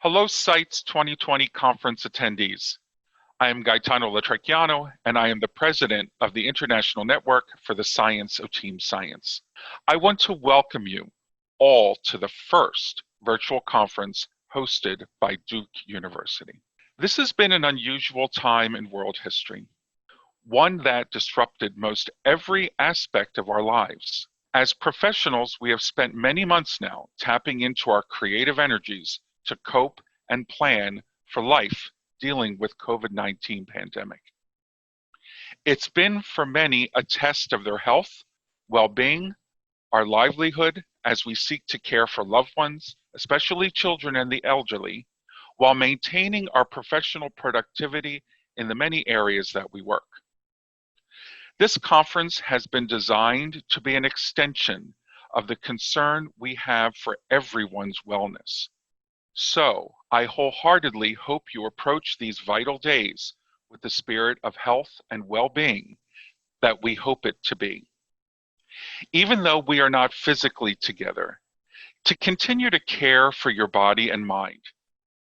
Hello, SciTS 2020 conference attendees. I am Gaetano Lotrecchiano, and I am the president of the International Network for the Science of Team Science. I want to welcome you all to the first virtual conference hosted by Duke University. This has been an unusual time in world history, one that disrupted most every aspect of our lives. As professionals, we have spent many months now tapping into our creative energies to cope and plan for life dealing with COVID-19 pandemic. It's been for many a test of their health, well-being, our livelihood as we seek to care for loved ones, especially children and the elderly, while maintaining our professional productivity in the many areas that we work. This conference has been designed to be an extension of the concern we have for everyone's wellness. So, I wholeheartedly hope you approach these vital days with the spirit of health and well-being that we hope it to be. Even though we are not physically together, to continue to care for your body and mind,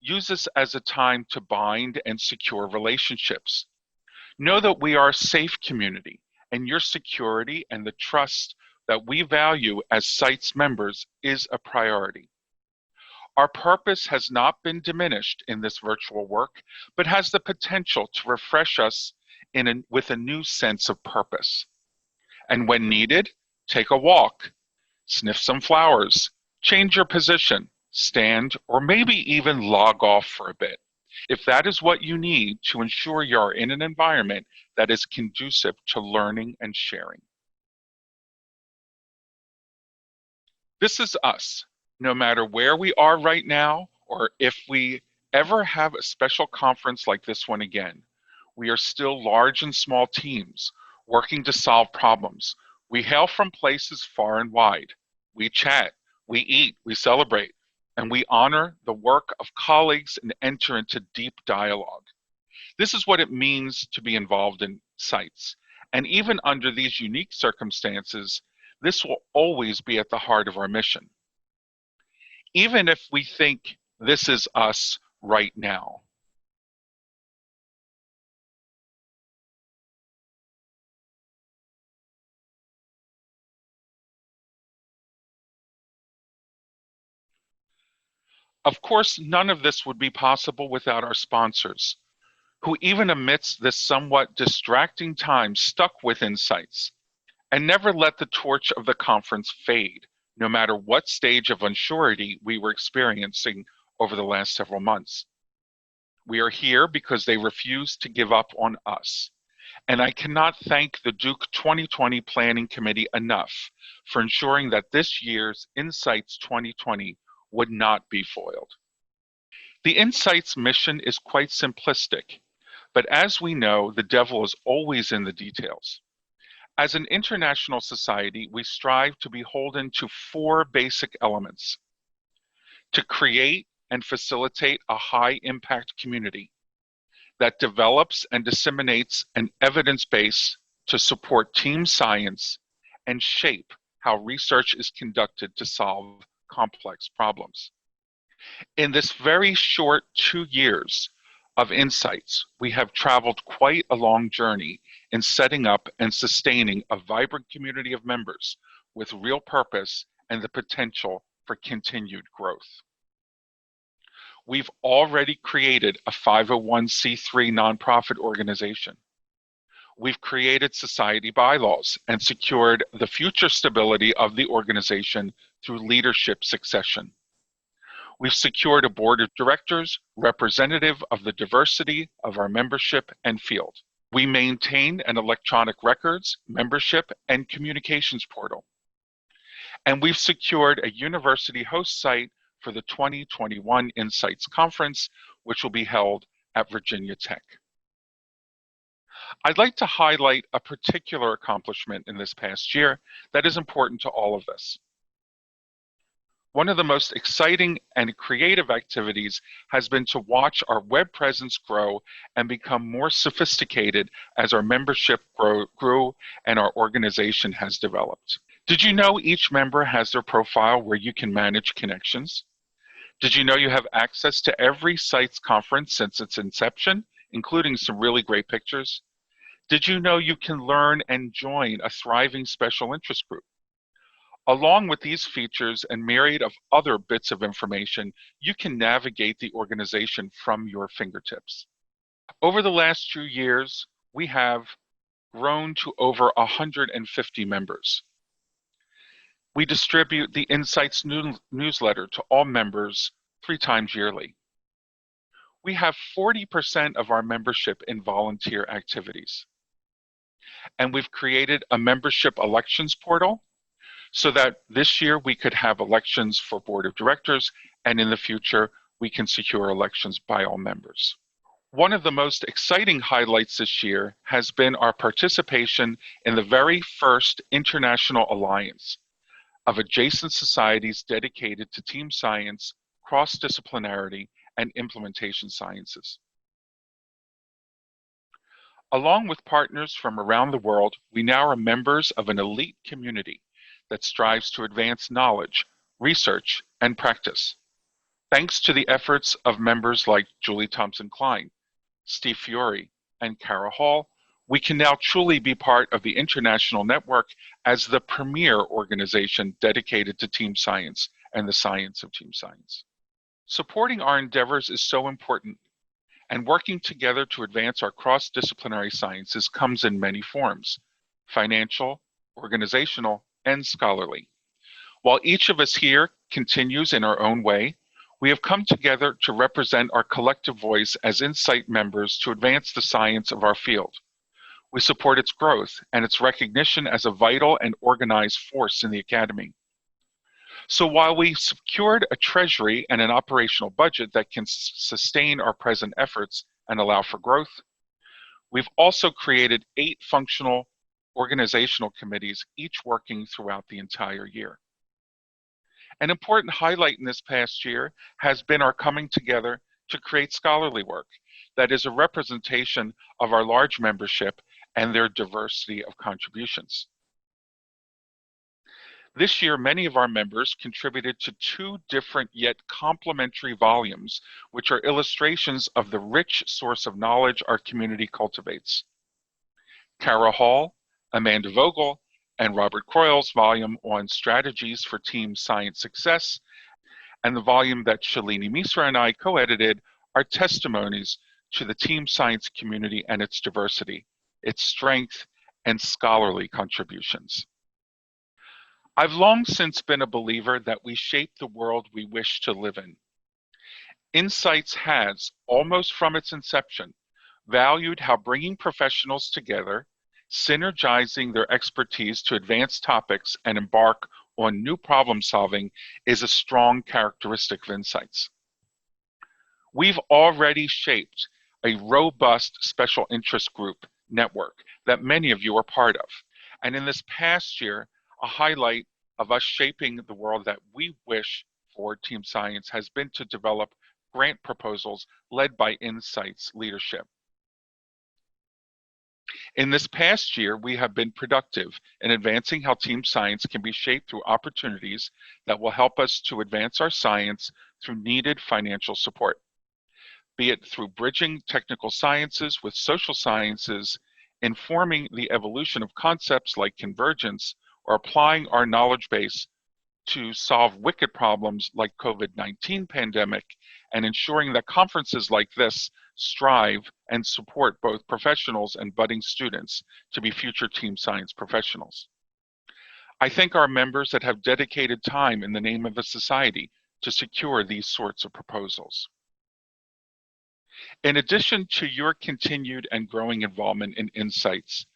use this as a time to bind and secure relationships. Know that we are a safe community, and your security and the trust that we value as SciTS members is a priority. Our purpose has not been diminished in this virtual work, but has the potential to refresh us with a new sense of purpose. And when needed, take a walk, sniff some flowers, change your position, stand, or maybe even log off for a bit, if that is what you need to ensure you are in an environment that is conducive to learning and sharing. This is us. No matter where we are right now, or if we ever have a special conference like this one again, we are still large and small teams working to solve problems. We hail from places far and wide. We chat, we eat, we celebrate, and we honor the work of colleagues and enter into deep dialogue. This is what it means to be involved in SciTS. And even under these unique circumstances, this will always be at the heart of our mission. Even if we think this is us right now. Of course, none of this would be possible without our sponsors, who even amidst this somewhat distracting time stuck with INSCITS and never let the torch of the conference fade, no matter what stage of unsurety we were experiencing over the last several months. We are here because they refused to give up on us. And I cannot thank the Duke 2020 Planning Committee enough for ensuring that this year's INSCITS 2020 would not be foiled. The INSCITS mission is quite simplistic, but as we know, the devil is always in the details. As an international society, we strive to be beholden to four basic elements: to create and facilitate a high-impact community that develops and disseminates an evidence base to support team science and shape how research is conducted to solve complex problems. In this very short 2 years of INSCITS, we have traveled quite a long journey in setting up and sustaining a vibrant community of members with real purpose and the potential for continued growth. We've already created a 501c3 nonprofit organization. We've created society bylaws and secured the future stability of the organization through leadership succession. We've secured a board of directors representative of the diversity of our membership and field. We maintain an electronic records, membership, and communications portal. And we've secured a university host site for the 2021 INSCITS Conference, which will be held at Virginia Tech. I'd like to highlight a particular accomplishment in this past year that is important to all of us. One of the most exciting and creative activities has been to watch our web presence grow and become more sophisticated as our membership grew and our organization has developed. Did you know each member has their profile where you can manage connections? Did you know you have access to every SciTS conference since its inception, including some really great pictures? Did you know you can learn and join a thriving special interest group? Along with these features and myriad of other bits of information, you can navigate the organization from your fingertips. Over the last 2 years, we have grown to over 150 members. We distribute the INSCITS newsletter to all members 3 times yearly. We have 40% of our membership in volunteer activities. And we've created a membership elections portal so that this year we could have elections for board of directors, and in the future we can secure elections by all members. One of the most exciting highlights this year has been our participation in the very first international alliance of adjacent societies dedicated to team science, cross-disciplinarity, and implementation sciences. Along with partners from around the world, we now are members of an elite community that strives to advance knowledge, research, and practice. Thanks to the efforts of members like Julie Thompson-Klein, Steve Fiore, and Kara Hall, we can now truly be part of the international network as the premier organization dedicated to team science and the science of team science. Supporting our endeavors is so important, and working together to advance our cross-disciplinary sciences comes in many forms: financial, organizational, and scholarly. While each of us here continues in our own way, we have come together to represent our collective voice as INSCITE members to advance the science of our field. We support its growth and its recognition as a vital and organized force in the academy. So while we secured a treasury and an operational budget that can sustain our present efforts and allow for growth, we've also created 8 functional organizational committees, each working throughout the entire year. An important highlight in this past year has been our coming together to create scholarly work that is a representation of our large membership and their diversity of contributions. This year, many of our members contributed to 2 different yet complementary volumes, which are illustrations of the rich source of knowledge our community cultivates. Kara Hall, Amanda Vogel, and Robert Croyle's volume on strategies for team science success, and the volume that Shalini Misra and I co-edited are testimonies to the team science community and its diversity, its strength, and scholarly contributions. I've long since been a believer that we shape the world we wish to live in. INSCITS has, almost from its inception, valued how bringing professionals together, synergizing their expertise to advance topics and embark on new problem solving is a strong characteristic of INSCITS. We've already shaped a robust special interest group network that many of you are part of. And in this past year, a highlight of us shaping the world that we wish for team science has been to develop grant proposals led by INSCITS leadership. In this past year, we have been productive in advancing how team science can be shaped through opportunities that will help us to advance our science through needed financial support, be it through bridging technical sciences with social sciences, informing the evolution of concepts like convergence, or applying our knowledge base to solve wicked problems like COVID-19 pandemic, and ensuring that conferences like this strive and support both professionals and budding students to be future team science professionals. I thank our members that have dedicated time in the name of the society to secure these sorts of proposals. In addition to your continued and growing involvement in INSCITS,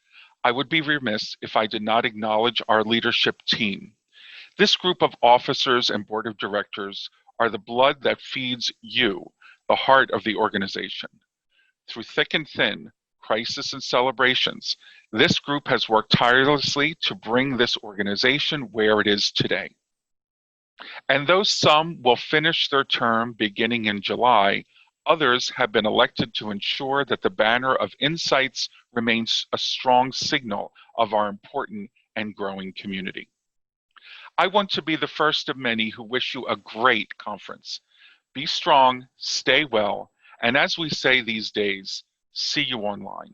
I would be remiss if I did not acknowledge our leadership team. This group of officers and board of directors are the blood that feeds you, the heart of the organization. Through thick and thin, crisis and celebrations, this group has worked tirelessly to bring this organization where it is today. And though some will finish their term beginning in July, others have been elected to ensure that the banner of INSCITS remains a strong signal of our important and growing community. I want to be the first of many who wish you a great conference. Be strong, stay well, and as we say these days, see you online.